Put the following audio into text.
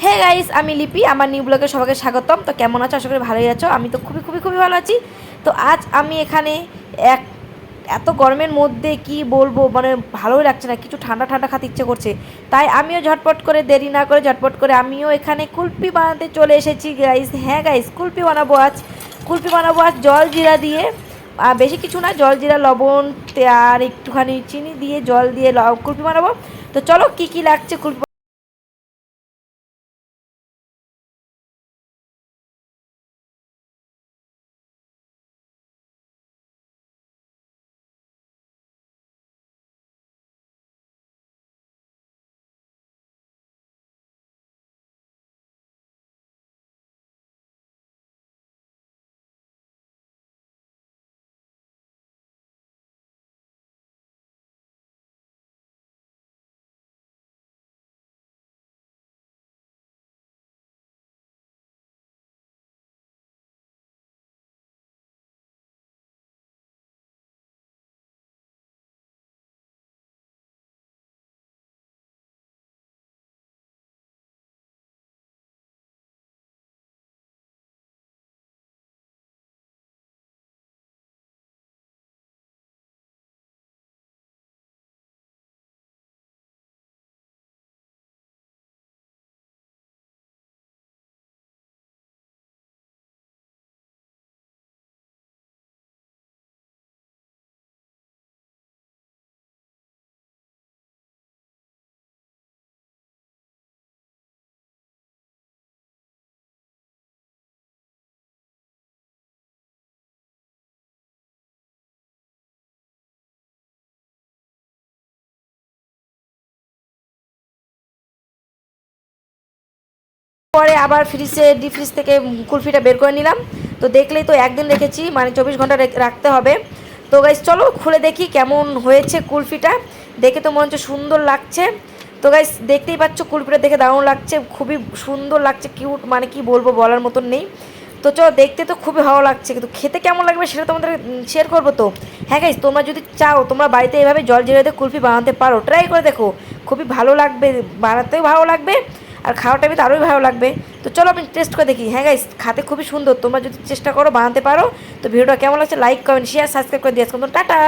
Hey guys, আমি লিপি। আমার নিউ ব্লগে সবাইকে স্বাগতম। তো কেমন আছো? আশা করি ভালোই আছো। আমি তো খুবই খুবই খুবই ভালো আছি। তো আজ আমি এখানে এক এত গরমের মধ্যে কি বলবো, মানে ভালোই লাগছে না, কিছু ঠান্ডা ঠান্ডা খেতে ইচ্ছে করছে। তাই আমিও ঝটপট করে, দেরি না করে ঝটপট করে আমিও এখানে কুলপি বানাতে চলে এসেছি গাইস। হ্যাঁ গাইস, কুলপি বানাবো আজ। কুলপি বানাবো আজ জল জিরা দিয়ে। বেশি কিছু না, জল জিরা লবণ আর একটুখানি চিনি দিয়ে জল দিয়ে কুলপি বানাবো। তো চলো কি কি লাগছে কুলপি পরে আবার ফ্রিজে ডিপ ফ্রিজ থেকে কুলফিটা বের করে নিলাম। তো দেখলেই তো একদিন রেখেছি, মানে 24 ঘন্টা রাখতে হবে। তো গাইস চলো খুলে দেখি কেমন হয়েছে কুলফিটা। দেখে তো মনে হচ্ছে সুন্দর লাগছে। তো গাইস দেখতেই পাচ্ছ কুলফিটা দেখে দারুণ লাগছে, খুবই সুন্দর লাগছে, কিউট, মানে কি বলবো, বলার মতন নেই। তো চলো, দেখতে তো খুবই ভালো লাগছে, কিন্তু খেতে কেমন লাগবে সেটা তোমাদের শেয়ার করবো। তো হ্যাঁ গাইস, তোমরা যদি চাও তোমরা বাড়িতে এভাবে জল জিরা দিয়ে কুলফি বানাতে পারো, ট্রাই করে দেখো। খুবই ভালো লাগবে, বানাতেও ভালো লাগবে, আর খাওয়াটা টাইমে তো আরোই ভালো লাগবে। তো চলো আমি টেস্ট করে দেখি। হ্যাঁ গাইস, খাতে খুবই সুন্দর, তোমরা যদি চেষ্টা করো বানাতে পারো। তো ভিডিওটা কেমন লাগছে লাইক কমেন্ট শেয়ার সাবস্ক্রাইব করে দিয়ে আসো। টাটা।